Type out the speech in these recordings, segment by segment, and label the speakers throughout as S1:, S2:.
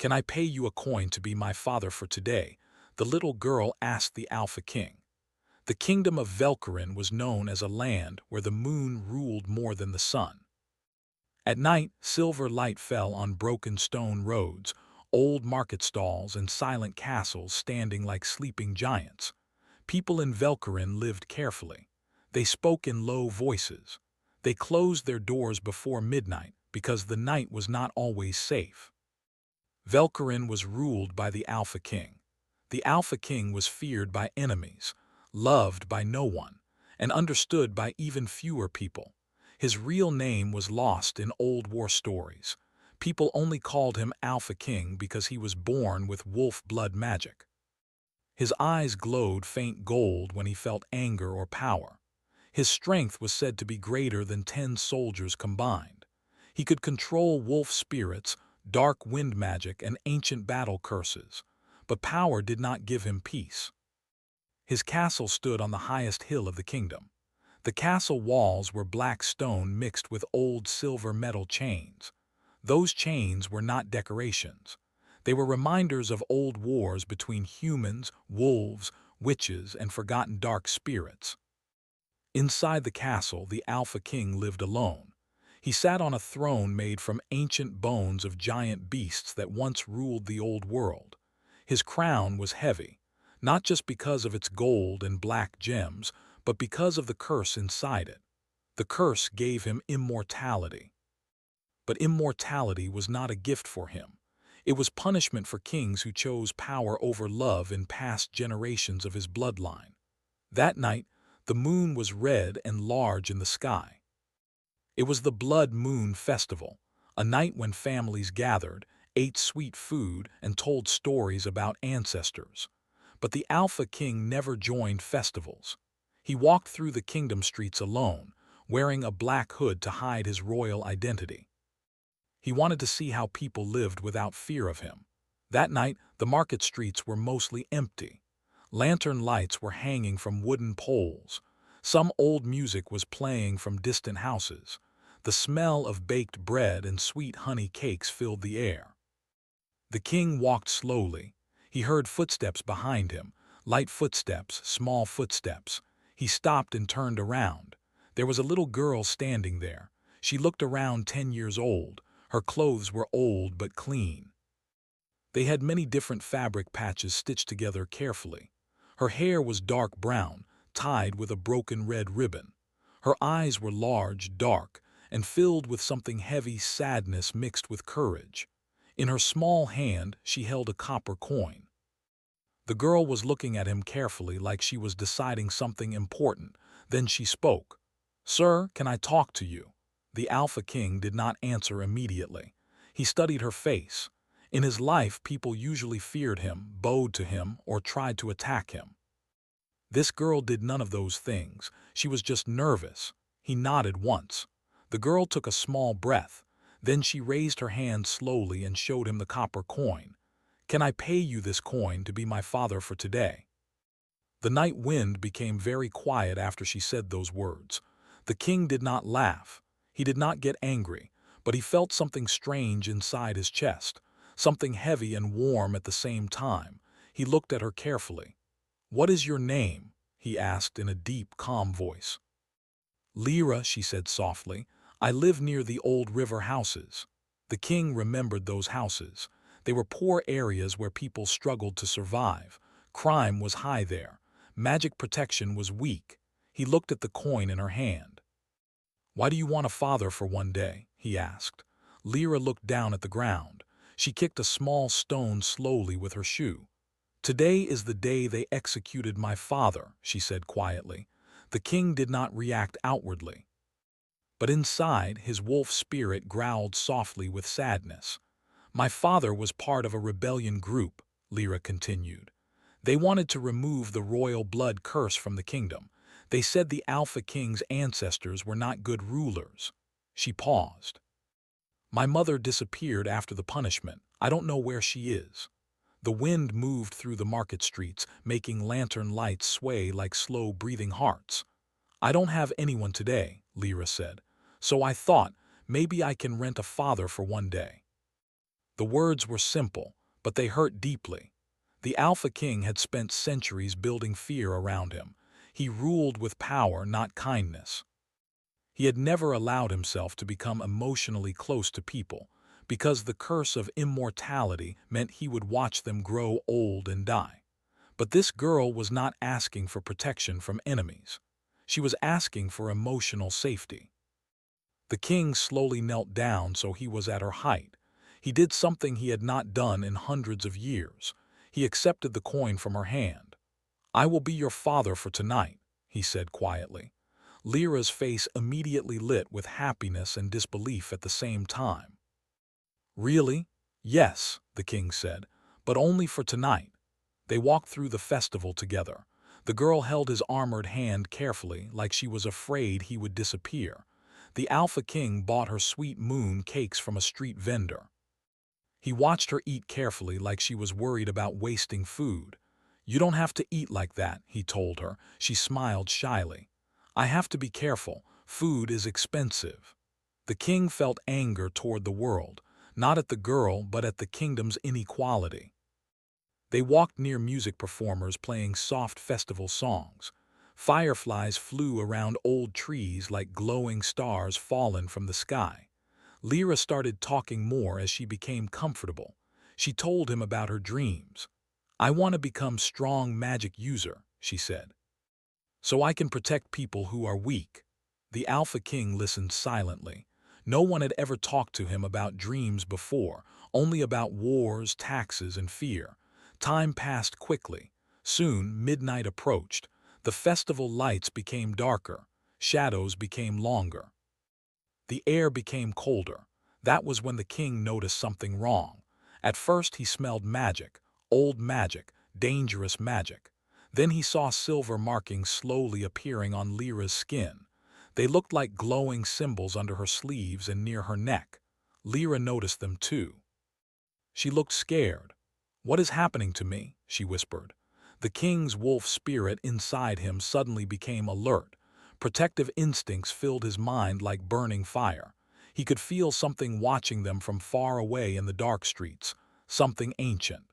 S1: Can I pay you a coin to be my father for today? The little girl asked the Alpha King. The kingdom of Velkarin was known as a land where the moon ruled more than the sun. At night, silver light fell on broken stone roads, old market stalls, and silent castles standing like sleeping giants. People in Velkarin lived carefully. They spoke in low voices. They closed their doors before midnight because the night was not always safe. Velkarin was ruled by the Alpha King. The Alpha King was feared by enemies, loved by no one, and understood by even fewer people. His real name was lost in old war stories. People only called him Alpha King because he was born with wolf blood magic. His eyes glowed faint gold when he felt anger or power. His strength was said to be greater than 10 soldiers combined. He could control wolf spirits, dark wind magic, and ancient battle curses. But power did not give him peace. His castle stood on the highest hill of the kingdom. The castle walls were black stone mixed with old silver metal chains. Those chains were not decorations. They were reminders of old wars between humans, wolves, witches, and forgotten dark spirits. Inside the castle, the Alpha King lived alone. He sat on a throne made from ancient bones of giant beasts that once ruled the old world. His crown was heavy, not just because of its gold and black gems, but because of the curse inside it. The curse gave him immortality. But immortality was not a gift for him. It was punishment for kings who chose power over love in past generations of his bloodline. That night, the moon was red and large in the sky. It was the Blood Moon Festival, a night when families gathered, ate sweet food, and told stories about ancestors. But the Alpha King never joined festivals. He walked through the kingdom streets alone, wearing a black hood to hide his royal identity. He wanted to see how people lived without fear of him. That night, the market streets were mostly empty. Lantern lights were hanging from wooden poles. Some old music was playing from distant houses. The smell of baked bread and sweet honey cakes filled the air. The king walked slowly. He heard footsteps behind him, light footsteps, small footsteps. He stopped and turned around. There was a little girl standing there. She looked around 10 years old. Her clothes were old but clean. They had many different fabric patches stitched together carefully. Her hair was dark brown, tied with a broken red ribbon. Her eyes were large, dark, and filled with something heavy sadness mixed with courage. In her small hand, she held a copper coin. The girl was looking at him carefully like she was deciding something important. Then she spoke. "Sir, can I talk to you?" The Alpha King did not answer immediately. He studied her face. In his life, people usually feared him, bowed to him, or tried to attack him. This girl did none of those things. She was just nervous. He nodded once. The girl took a small breath. Then she raised her hand slowly and showed him the copper coin. "Can I pay you this coin to be my father for today?" The night wind became very quiet after she said those words. The king did not laugh. He did not get angry, but he felt something strange inside his chest, something heavy and warm at the same time. He looked at her carefully. "What is your name?" he asked in a deep, calm voice. "Lyra," she said softly. "I live near the old river houses." The king remembered those houses. They were poor areas where people struggled to survive. Crime was high there. Magic protection was weak. He looked at the coin in her hand. "Why do you want a father for one day?" he asked. Lyra looked down at the ground. She kicked a small stone slowly with her shoe. "Today is the day they executed my father," she said quietly. The king did not react outwardly. But inside, his wolf spirit growled softly with sadness. "My father was part of a rebellion group," Lyra continued. "They wanted to remove the royal blood curse from the kingdom. They said the Alpha King's ancestors were not good rulers." She paused. "My mother disappeared after the punishment. I don't know where she is." The wind moved through the market streets, making lantern lights sway like slow-breathing hearts. "I don't have anyone today," Lyra said. "So I thought, maybe I can rent a father for one day." The words were simple, but they hurt deeply. The Alpha King had spent centuries building fear around him. He ruled with power, not kindness. He had never allowed himself to become emotionally close to people, because the curse of immortality meant he would watch them grow old and die. But this girl was not asking for protection from enemies. She was asking for emotional safety. The king slowly knelt down so he was at her height. He did something he had not done in hundreds of years. He accepted the coin from her hand. "I will be your father for tonight," he said quietly. Lyra's face immediately lit with happiness and disbelief at the same time. "Really?" "Yes," the king said, "but only for tonight." They walked through the festival together. The girl held his armored hand carefully, like she was afraid he would disappear. The Alpha King bought her sweet moon cakes from a street vendor. He watched her eat carefully, like she was worried about wasting food. "You don't have to eat like that," he told her. She smiled shyly. "I have to be careful. Food is expensive." The king felt anger toward the world, not at the girl but at the kingdom's inequality. They walked near music performers playing soft festival songs. Fireflies flew around old trees like glowing stars fallen from the sky. Lyra started talking more as she became comfortable. She told him about her dreams. "I want to become strong magic user," she said, "so I can protect people who are weak." The Alpha King listened silently. No one had ever talked to him about dreams before, only about wars, taxes, and fear. Time passed quickly. Soon, midnight approached. The festival lights became darker. Shadows became longer. The air became colder. That was when the king noticed something wrong. At first he smelled magic, old magic, dangerous magic. Then he saw silver markings slowly appearing on Lyra's skin. They looked like glowing symbols under her sleeves and near her neck. Lyra noticed them too. She looked scared. "What is happening to me?" she whispered. The king's wolf spirit inside him suddenly became alert. Protective instincts filled his mind like burning fire. He could feel something watching them from far away in the dark streets, something ancient,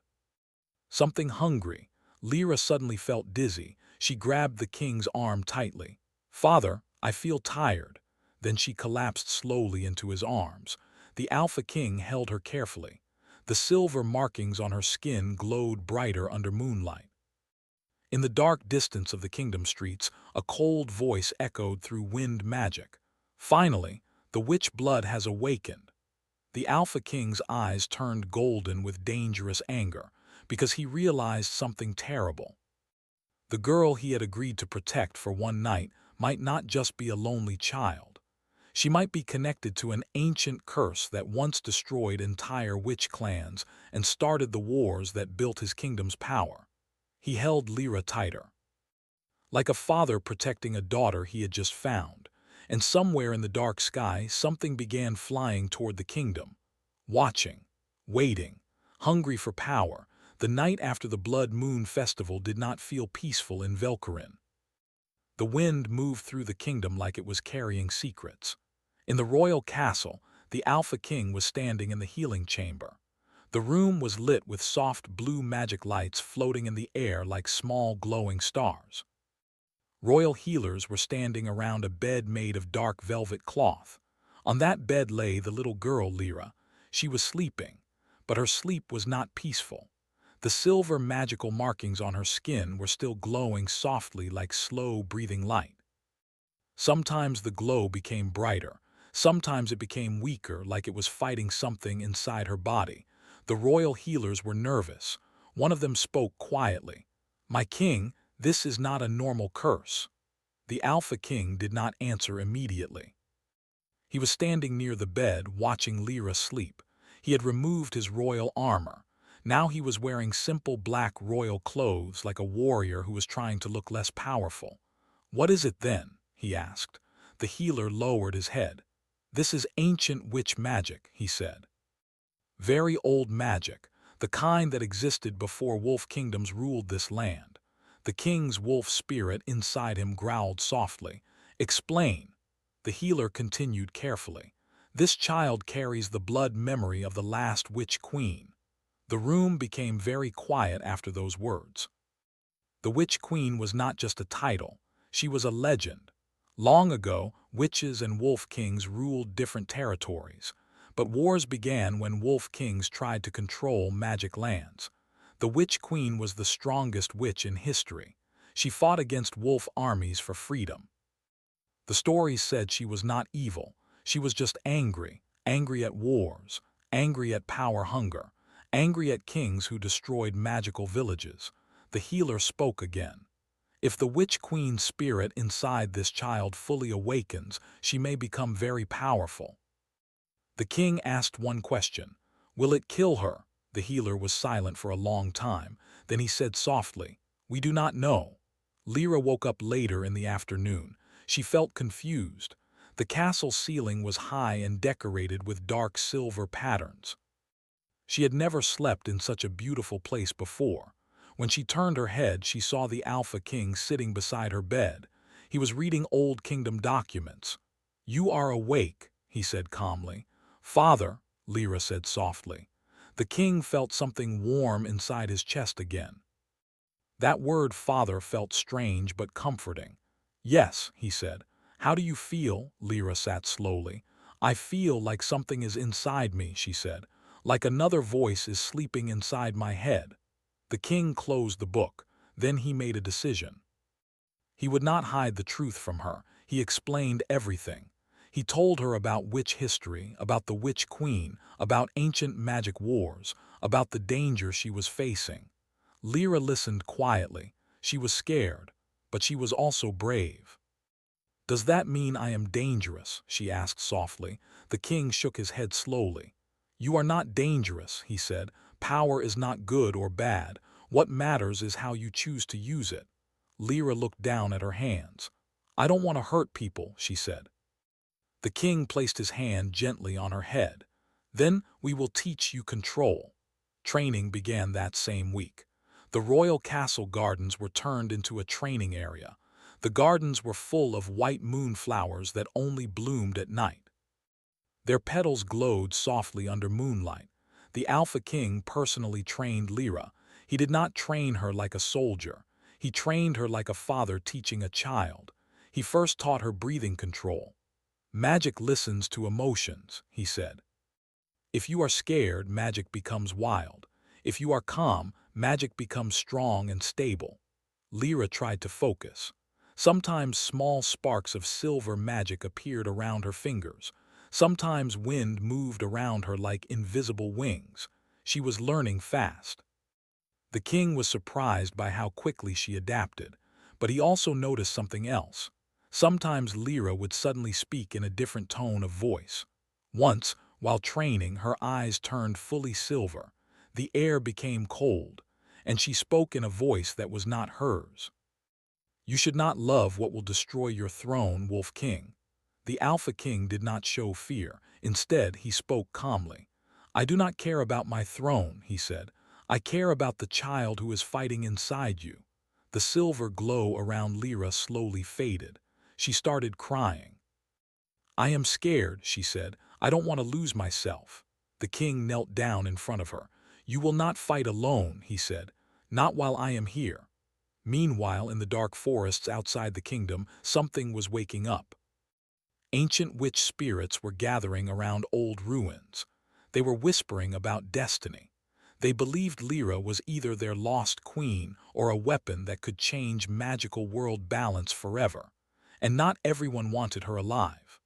S1: something hungry. Lyra suddenly felt dizzy. She grabbed the king's arm tightly. "Father, I feel tired." Then she collapsed slowly into his arms. The Alpha King held her carefully. The silver markings on her skin glowed brighter under moonlight. In the dark distance of the kingdom streets, a cold voice echoed through wind magic. "Finally, the witch blood has awakened." The Alpha King's eyes turned golden with dangerous anger, because he realized something terrible. The girl he had agreed to protect for one night might not just be a lonely child. She might be connected to an ancient curse that once destroyed entire witch clans and started the wars that built his kingdom's power. He held Lyra tighter, like a father protecting a daughter he had just found, and somewhere in the dark sky something began flying toward the kingdom. Watching, waiting, hungry for power, the night after the Blood Moon Festival did not feel peaceful in Velkarin. The wind moved through the kingdom like it was carrying secrets. In the royal castle, the Alpha King was standing in the healing chamber. The room was lit with soft blue magic lights floating in the air like small glowing stars. Royal healers were standing around a bed made of dark velvet cloth. On that bed lay the little girl Lyra. She was sleeping, but her sleep was not peaceful. The silver magical markings on her skin were still glowing softly like slow breathing light. Sometimes the glow became brighter. Sometimes it became weaker, like it was fighting something inside her body. The royal healers were nervous. One of them spoke quietly. "My king, this is not a normal curse." The Alpha King did not answer immediately. He was standing near the bed, watching Lyra sleep. He had removed his royal armor. Now he was wearing simple black royal clothes, like a warrior who was trying to look less powerful. "What is it then?" he asked. The healer lowered his head. "This is ancient witch magic," he said. "Very old magic, the kind that existed before wolf kingdoms ruled this land." The king's wolf spirit inside him growled softly. "Explain." The healer continued carefully. This child carries the blood memory of the last witch queen. The room became very quiet after those words. The Witch Queen was not just a title, she was a legend. Long ago, witches and wolf kings ruled different territories, but wars began when wolf kings tried to control magic lands. The Witch Queen was the strongest witch in history. She fought against wolf armies for freedom. The stories said she was not evil, she was just angry, angry at wars, angry at power hunger, angry at kings who destroyed magical villages. The healer spoke again. If the Witch Queen's spirit inside this child fully awakens, she may become very powerful. The king asked one question. Will it kill her? The healer was silent for a long time. Then he said softly, We do not know. Lyra woke up later in the afternoon. She felt confused. The castle ceiling was high and decorated with dark silver patterns. She had never slept in such a beautiful place before. When she turned her head, she saw the Alpha King sitting beside her bed. He was reading Old Kingdom documents. You are awake, he said calmly. Father, Lyra said softly. The king felt something warm inside his chest again. That word father felt strange but comforting. Yes, he said. How do you feel? Lyra sat slowly. I feel like something is inside me, she said. Like another voice is sleeping inside my head. The king closed the book. Then he made a decision. He would not hide the truth from her. He explained everything. He told her about witch history, about the Witch Queen, about ancient magic wars, about the danger she was facing. Lyra listened quietly. She was scared, but she was also brave. Does that mean I am dangerous? She asked softly. The king shook his head slowly. You are not dangerous, he said. Power is not good or bad. What matters is how you choose to use it. Lyra looked down at her hands. I don't want to hurt people, she said. The king placed his hand gently on her head. Then we will teach you control. Training began that same week. The royal castle gardens were turned into a training area. The gardens were full of white moonflowers that only bloomed at night. Their petals glowed softly under moonlight. The Alpha King personally trained Lyra. He did not train her like a soldier. He trained her like a father teaching a child. He first taught her breathing control. Magic listens to emotions, he said. If you are scared, magic becomes wild. If you are calm, magic becomes strong and stable. Lyra tried to focus. Sometimes small sparks of silver magic appeared around her fingers. Sometimes wind moved around her like invisible wings. She was learning fast. The king was surprised by how quickly she adapted, but he also noticed something else. Sometimes Lyra would suddenly speak in a different tone of voice. Once, while training, her eyes turned fully silver. The air became cold, and she spoke in a voice that was not hers. You should not love what will destroy your throne, Wolf King. The Alpha King did not show fear. Instead, he spoke calmly. I do not care about my throne, he said. I care about the child who is fighting inside you. The silver glow around Lyra slowly faded. She started crying. I am scared, she said. I don't want to lose myself. The king knelt down in front of her. You will not fight alone, he said. Not while I am here. Meanwhile, in the dark forests outside the kingdom, something was waking up. Ancient witch spirits were gathering around old ruins. They were whispering about destiny. They believed Lyra was either their lost queen or a weapon that could change magical world balance forever. And not everyone wanted her alive.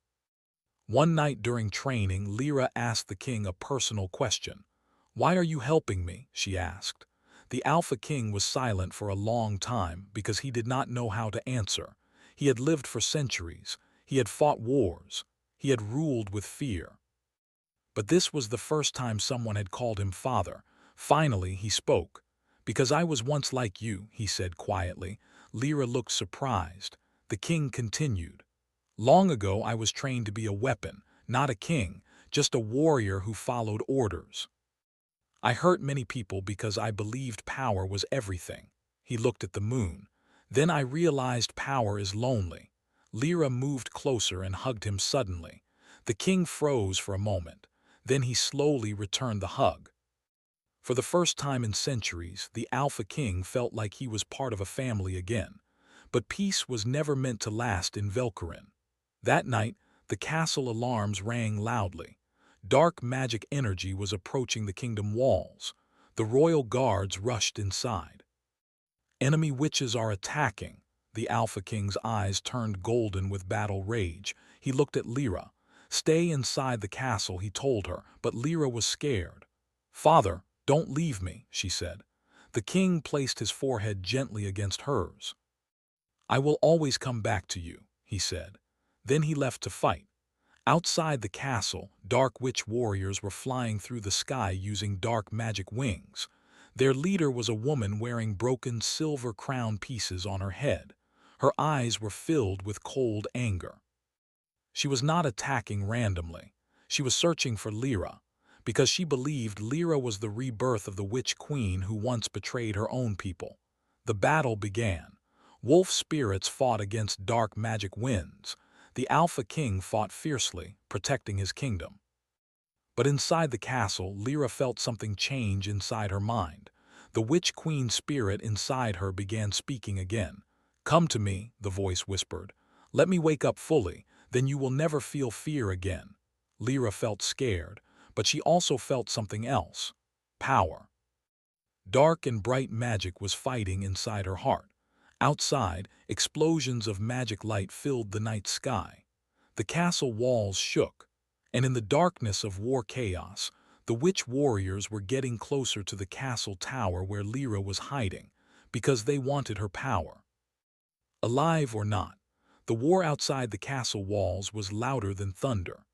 S1: One night during training, Lyra asked the king a personal question. Why are you helping me? She asked. The Alpha King was silent for a long time because he did not know how to answer. He had lived for centuries. He had fought wars. He had ruled with fear. But this was the first time someone had called him father. Finally, he spoke. Because I was once like you, he said quietly. Lyra looked surprised. The king continued. Long ago, I was trained to be a weapon, not a king, just a warrior who followed orders. I hurt many people because I believed power was everything. He looked at the moon. Then I realized power is lonely. Lyra moved closer and hugged him suddenly. The king froze for a moment. Then he slowly returned the hug. For the first time in centuries, the Alpha King felt like he was part of a family again. But peace was never meant to last in Velkarin. That night, the castle alarms rang loudly. Dark magic energy was approaching the kingdom walls. The royal guards rushed inside. Enemy witches are attacking. The Alpha King's eyes turned golden with battle rage. He looked at Lyra. Stay inside the castle, he told her, but Lyra was scared. Father, don't leave me, she said. The king placed his forehead gently against hers. I will always come back to you, he said. Then he left to fight. Outside the castle, dark witch warriors were flying through the sky using dark magic wings. Their leader was a woman wearing broken silver crown pieces on her head. Her eyes were filled with cold anger. She was not attacking randomly. She was searching for Lyra, because she believed Lyra was the rebirth of the witch queen who once betrayed her own people. The battle began. Wolf spirits fought against dark magic winds. The Alpha King fought fiercely, protecting his kingdom. But inside the castle, Lyra felt something change inside her mind. The witch queen spirit inside her began speaking again. Come to me, the voice whispered. Let me wake up fully, then you will never feel fear again. Lyra felt scared, but she also felt something else. Power. Dark and bright magic was fighting inside her heart. Outside, explosions of magic light filled the night sky. The castle walls shook, and in the darkness of war chaos, the witch warriors were getting closer to the castle tower where Lyra was hiding, because they wanted her power. Alive or not, the war outside the castle walls was louder than thunder.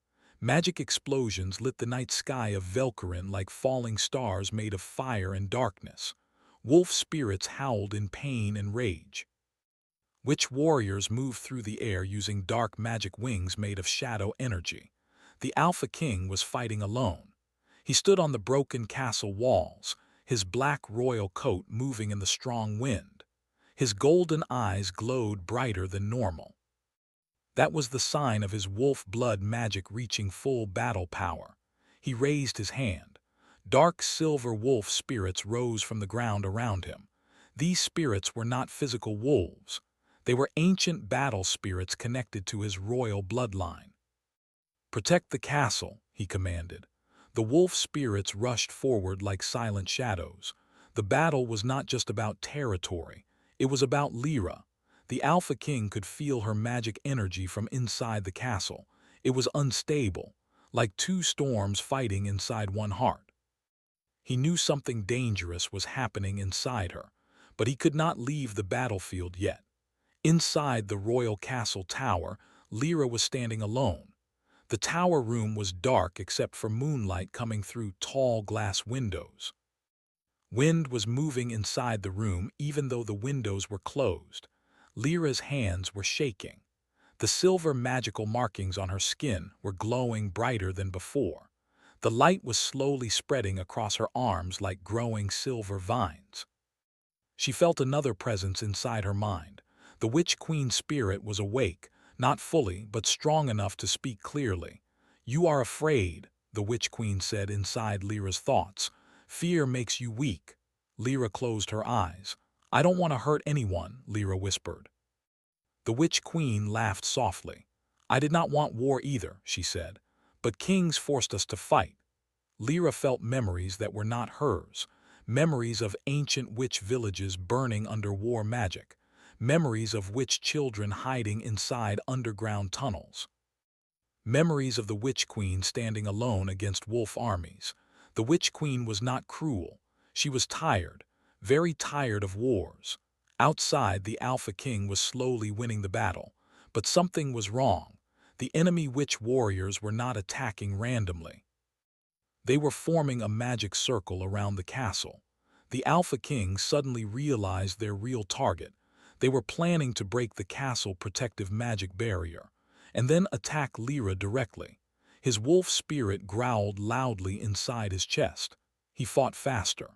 S1: Magic explosions lit the night sky of Velkarin like falling stars made of fire and darkness. Wolf spirits howled in pain and rage. Witch warriors moved through the air using dark magic wings made of shadow energy. The Alpha King was fighting alone. He stood on the broken castle walls, his black royal coat moving in the strong wind. His golden eyes glowed brighter than normal. That was the sign of his wolf blood magic reaching full battle power. He raised his hand. Dark silver wolf spirits rose from the ground around him. These spirits were not physical wolves. They were ancient battle spirits connected to his royal bloodline. Protect the castle, he commanded. The wolf spirits rushed forward like silent shadows. The battle was not just about territory. It was about Lyra. The Alpha King could feel her magic energy from inside the castle. It was unstable, like two storms fighting inside one heart. He knew something dangerous was happening inside her, but he could not leave the battlefield yet. Inside the royal castle tower, Lyra was standing alone. The tower room was dark except for moonlight coming through tall glass windows. Wind was moving inside the room even though the windows were closed. Lyra's hands were shaking. The silver magical markings on her skin were glowing brighter than before. The light was slowly spreading across her arms like growing silver vines. She felt another presence inside her mind. The witch queen spirit was awake, not fully, but strong enough to speak clearly. You are afraid, the witch queen said inside Lyra's thoughts. Fear makes you weak. Lyra closed her eyes. I don't want to hurt anyone, Lyra whispered. The witch queen laughed softly. I did not want war either, she said. But kings forced us to fight. Lyra felt memories that were not hers, memories of ancient witch villages burning under war magic, memories of witch children hiding inside underground tunnels, memories of the witch queen standing alone against wolf armies. The witch queen was not cruel. She was tired, very tired of wars. Outside, the Alpha King was slowly winning the battle, but something was wrong. The enemy witch warriors were not attacking randomly. They were forming a magic circle around the castle. The Alpha King suddenly realized their real target. They were planning to break the castle protective magic barrier, and then attack Lyra directly. His wolf spirit growled loudly inside his chest. He fought faster,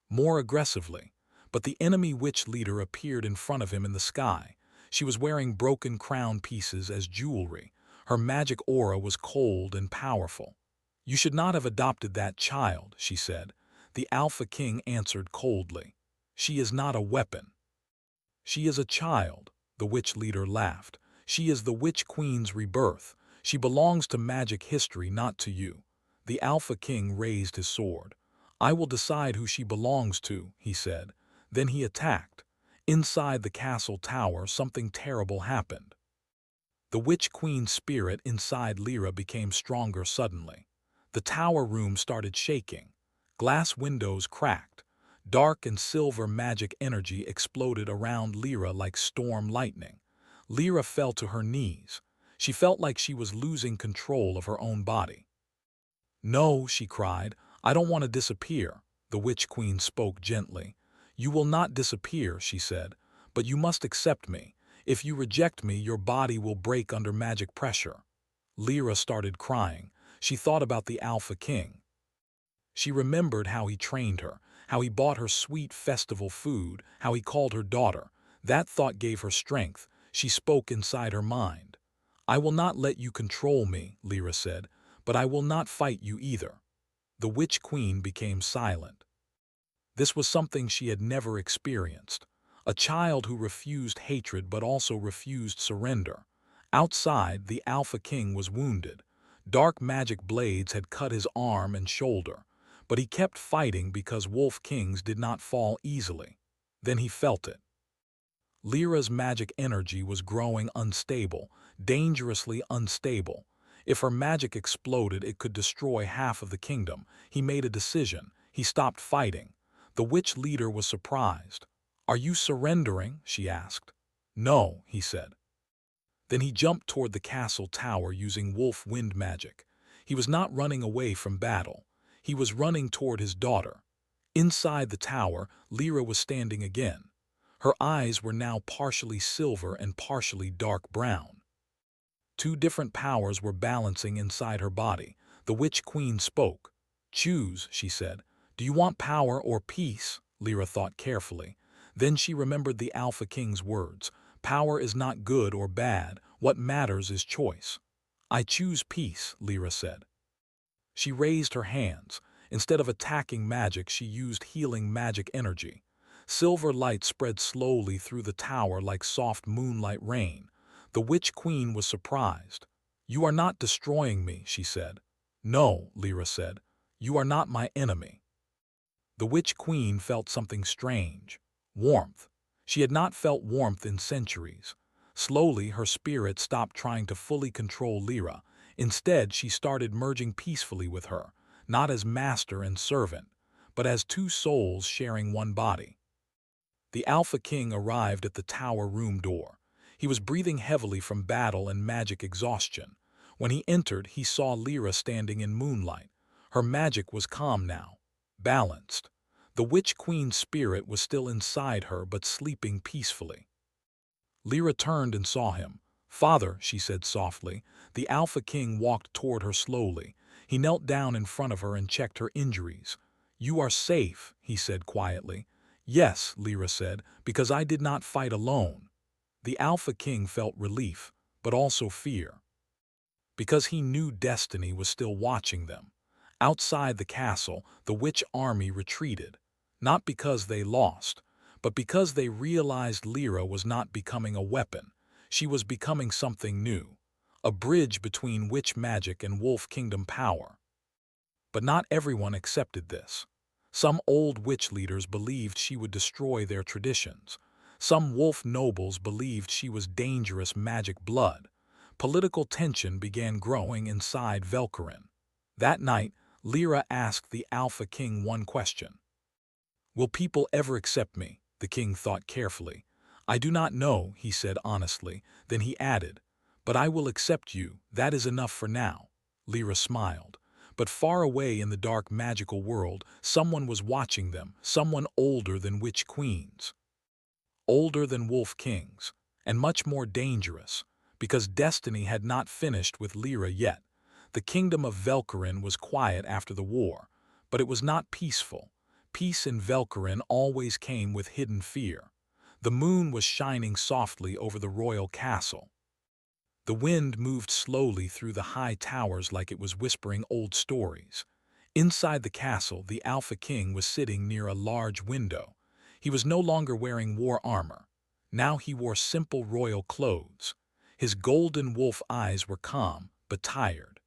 S1: more aggressively, but the enemy witch leader appeared in front of him in the sky. She was wearing broken crown pieces as jewelry. Her magic aura was cold and powerful. "You should not have adopted that child," she said. The Alpha King answered coldly. "She is not a weapon. She is a child," the witch leader laughed. "She is the Witch Queen's rebirth. She belongs to magic history, not to you." The Alpha King raised his sword. "I will decide who she belongs to," he said. Then he attacked. Inside the castle tower, something terrible happened. The Witch Queen's spirit inside Lyra became stronger suddenly. The tower room started shaking. Glass windows cracked. Dark and silver magic energy exploded around Lyra like storm lightning. Lyra fell to her knees. She felt like she was losing control of her own body. "No," she cried, "I don't want to disappear." The Witch Queen spoke gently. "You will not disappear," she said, "but you must accept me. If you reject me, your body will break under magic pressure." Lyra started crying. She thought about the Alpha King. She remembered how he trained her, how he bought her sweet festival food, how he called her daughter. That thought gave her strength. She spoke inside her mind. "I will not let you control me," Lyra said, "but I will not fight you either." The Witch Queen became silent. This was something she had never experienced. A child who refused hatred but also refused surrender. Outside, the Alpha King was wounded. Dark magic blades had cut his arm and shoulder. But he kept fighting because Wolf Kings did not fall easily. Then he felt it. Lyra's magic energy was growing unstable, dangerously unstable. If her magic exploded, it could destroy half of the kingdom. He made a decision. He stopped fighting. The witch leader was surprised. "Are you surrendering?" she asked. "No," he said. Then he jumped toward the castle tower using wolf wind magic. He was not running away from battle. He was running toward his daughter. Inside the tower, Lyra was standing again. Her eyes were now partially silver and partially dark brown. Two different powers were balancing inside her body. The Witch Queen spoke. "Choose," she said. "Do you want power or peace?" Lyra thought carefully. Then she remembered the Alpha King's words. "Power is not good or bad. What matters is choice." "I choose peace," Lyra said. She raised her hands. Instead of attacking magic, she used healing magic energy. Silver light spread slowly through the tower like soft moonlight rain. The Witch Queen was surprised. "You are not destroying me," she said. "No," Lyra said. "You are not my enemy." The Witch Queen felt something strange. Warmth. She had not felt warmth in centuries. Slowly, her spirit stopped trying to fully control Lyra. Instead, she started merging peacefully with her, not as master and servant, but as two souls sharing one body. The Alpha King arrived at the tower room door. He was breathing heavily from battle and magic exhaustion. When he entered, he saw Lyra standing in moonlight. Her magic was calm now, balanced. The Witch Queen's spirit was still inside her but sleeping peacefully. Lyra turned and saw him. "Father," she said softly. The Alpha King walked toward her slowly. He knelt down in front of her and checked her injuries. "You are safe," he said quietly. "Yes," Lyra said, "because I did not fight alone." The Alpha King felt relief, but also fear. Because he knew destiny was still watching them. Outside the castle, the witch army retreated. Not because they lost, but because they realized Lyra was not becoming a weapon. She was becoming something new. A bridge between witch magic and wolf kingdom power. But not everyone accepted this. Some old witch leaders believed she would destroy their traditions. Some wolf nobles believed she was dangerous magic blood. Political tension began growing inside Velkarin. That night, Lyra asked the Alpha King one question. "Will people ever accept me?" The king thought carefully. "I do not know," he said honestly. Then he added, "But I will accept you. That is enough for now." Lyra smiled. But far away in the dark magical world, someone was watching them, someone older than witch queens. Older than wolf kings, and much more dangerous, because destiny had not finished with Lyra yet. The kingdom of Velkarin was quiet after the war, but it was not peaceful. Peace in Velkarin always came with hidden fear. The moon was shining softly over the royal castle. The wind moved slowly through the high towers like it was whispering old stories. Inside the castle, the Alpha King was sitting near a large window. He was no longer wearing war armor. Now he wore simple royal clothes. His golden wolf eyes were calm, but tired.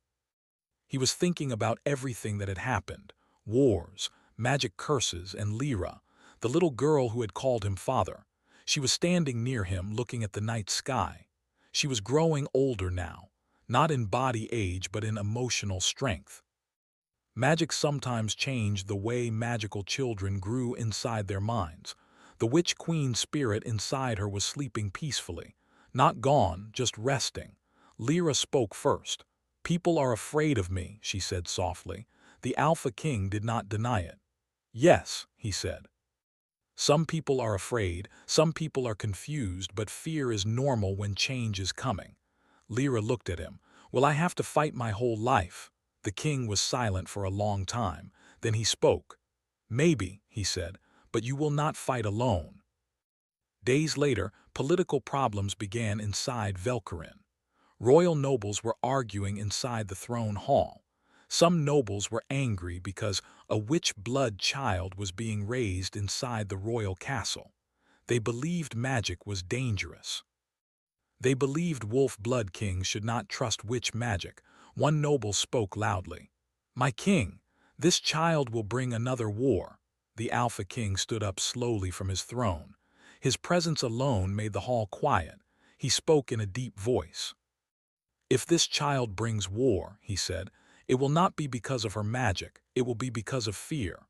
S1: He was thinking about everything that had happened: wars, magic curses, and Lyra, the little girl who had called him father. She was standing near him, looking at the night sky. She was growing older now, not in body age but in emotional strength. Magic sometimes changed the way magical children grew inside their minds. The Witch Queen spirit inside her was sleeping peacefully. Not gone, just resting. Lyra spoke first. "People are afraid of me," she said softly. The Alpha King did not deny it. "Yes," he said. "Some people are afraid, some people are confused, but fear is normal when change is coming." Lyra looked at him. "Will I have to fight my whole life?" The king was silent for a long time. Then he spoke. "Maybe," he said, "but you will not fight alone." Days later, political problems began inside Velkarin. Royal nobles were arguing inside the throne hall. Some nobles were angry because a witch blood child was being raised inside the royal castle. They believed magic was dangerous. They believed wolf blood kings should not trust witch magic. One noble spoke loudly. "My king, this child will bring another war." The Alpha King stood up slowly from his throne. His presence alone made the hall quiet. He spoke in a deep voice. "If this child brings war," he said, "it will not be because of her magic, it will be because of fear."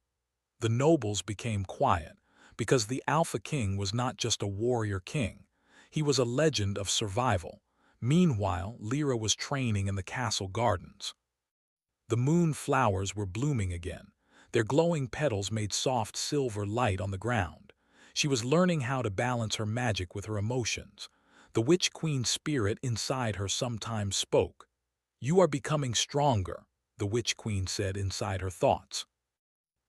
S1: The nobles became quiet, because the Alpha King was not just a warrior king. He was a legend of survival. Meanwhile, Lyra was training in the castle gardens. The moon flowers were blooming again. Their glowing petals made soft silver light on the ground. She was learning how to balance her magic with her emotions. The Witch Queen spirit inside her sometimes spoke. "You are becoming stronger," the Witch Queen said inside her thoughts.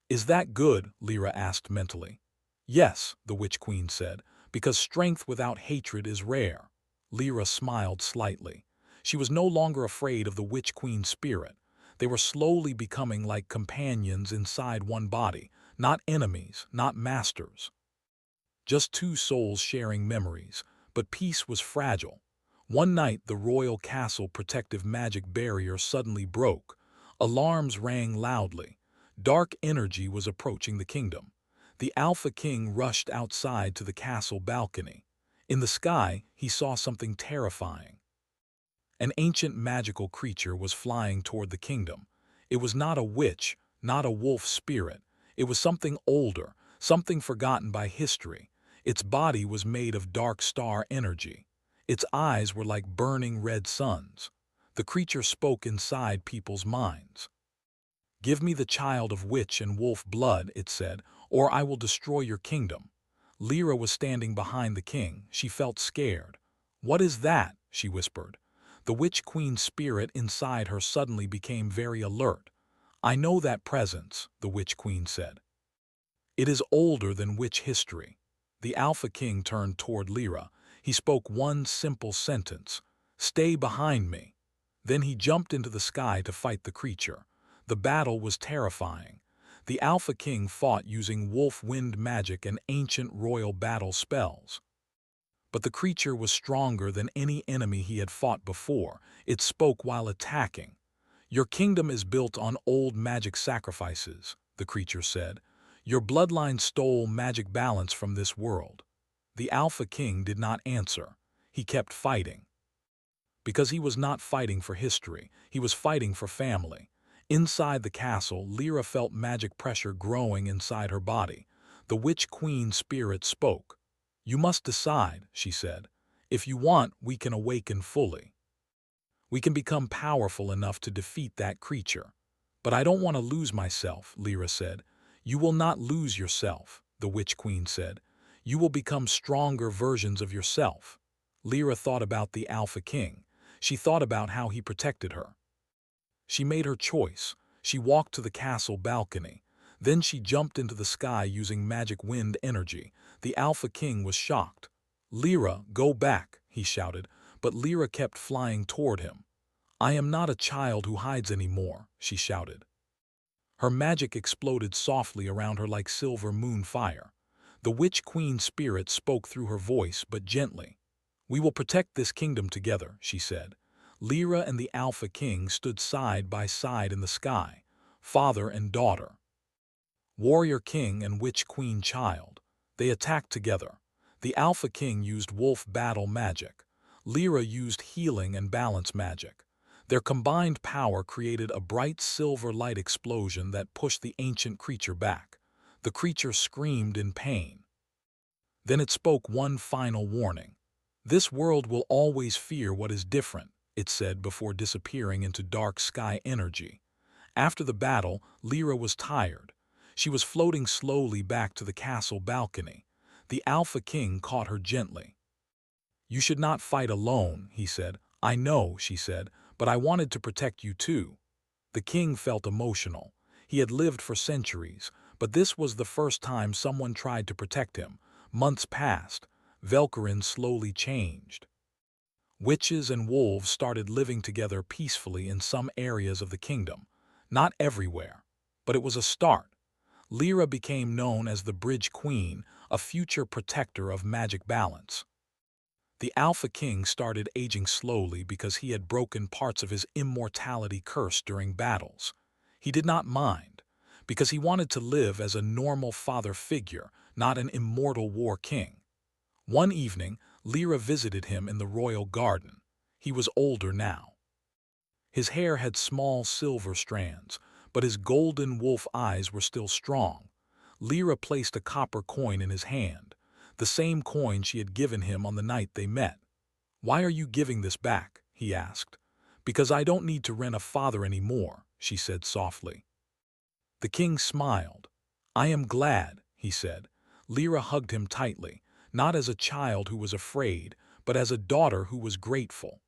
S1: "Is that good?" Lyra asked mentally. "Yes," the Witch Queen said, "because strength without hatred is rare." Lyra smiled slightly. She was no longer afraid of the Witch Queen spirit. They were slowly becoming like companions inside one body, not enemies, not masters. Just two souls sharing memories, but peace was fragile. One night, the royal castle protective magic barrier suddenly broke. Alarms rang loudly. Dark energy was approaching the kingdom. The Alpha King rushed outside to the castle balcony. In the sky, he saw something terrifying. An ancient magical creature was flying toward the kingdom. It was not a witch, not a wolf spirit. It was something older, something forgotten by history. Its body was made of dark star energy. Its eyes were like burning red suns. The creature spoke inside people's minds. "Give me the child of witch and wolf blood," it said, "or I will destroy your kingdom." Lyra was standing behind the king. She felt scared. "What is that?" she whispered. The Witch Queen spirit inside her suddenly became very alert. "I know that presence," the Witch Queen said. "It is older than witch history." The Alpha King turned toward Lyra. He spoke one simple sentence: "Stay behind me." Then he jumped into the sky to fight the creature. The battle was terrifying. The Alpha King fought using wolf wind magic and ancient royal battle spells. But the creature was stronger than any enemy he had fought before. It spoke while attacking. "Your kingdom is built on old magic sacrifices," the creature said. "Your bloodline stole magic balance from this world." The Alpha King did not answer. He kept fighting. Because he was not fighting for history, he was fighting for family. Inside the castle, Lyra felt magic pressure growing inside her body. The Witch Queen spirit spoke. "You must decide," she said. "If you want, we can awaken fully. We can become powerful enough to defeat that creature." "But I don't want to lose myself," Lyra said. "You will not lose yourself," the Witch Queen said. "You will become stronger versions of yourself." Lyra thought about the Alpha King. She thought about how he protected her. She made her choice. She walked to the castle balcony. Then she jumped into the sky using magic wind energy. The Alpha King was shocked. "Lyra, go back," he shouted. but Lyra kept flying toward him. "I am not a child who hides anymore," she shouted. Her magic exploded softly around her like silver moon fire. The Witch Queen spirit spoke through her voice, but gently. "We will protect this kingdom together," she said. Lyra and the Alpha King stood side by side in the sky, father and daughter. Warrior King and Witch Queen child. They attacked together. The Alpha King used wolf battle magic. Lyra used healing and balance magic. Their combined power created a bright silver light explosion that pushed the ancient creature back. The creature screamed in pain. Then it spoke one final warning. "This world will always fear what is different," it said before disappearing into dark sky energy. After the battle, Lyra was tired. She was floating slowly back to the castle balcony. The Alpha King caught her gently. "You should not fight alone," he said. "I know," she said, "but I wanted to protect you too." The king felt emotional. He had lived for centuries, but this was the first time someone tried to protect him. Months passed. Velkarin slowly changed. Witches and wolves started living together peacefully in some areas of the kingdom. Not everywhere, but it was a start. Lyra became known as the Bridge Queen, a future protector of magic balance. The Alpha King started aging slowly because he had broken parts of his immortality curse during battles. He did not mind, because he wanted to live as a normal father figure, not an immortal war king. One evening, Lyra visited him in the royal garden. He was older now. His hair had small silver strands, but his golden wolf eyes were still strong. Lyra placed a copper coin in his hand, the same coin she had given him on the night they met. "Why are you giving this back?" he asked. "Because I don't need to rent a father anymore," she said softly. The king smiled. "I am glad," he said. Lyra hugged him tightly, not as a child who was afraid, but as a daughter who was grateful.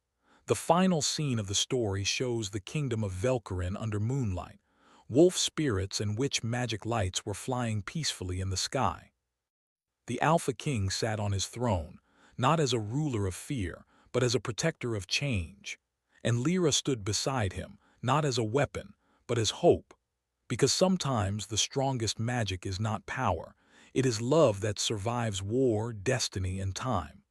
S1: The final scene of the story shows the kingdom of Velkarin under moonlight. Wolf spirits and witch magic lights were flying peacefully in the sky. The Alpha King sat on his throne, not as a ruler of fear, but as a protector of change. And Lyra stood beside him, not as a weapon, but as hope. Because sometimes the strongest magic is not power, it is love that survives war, destiny, and time.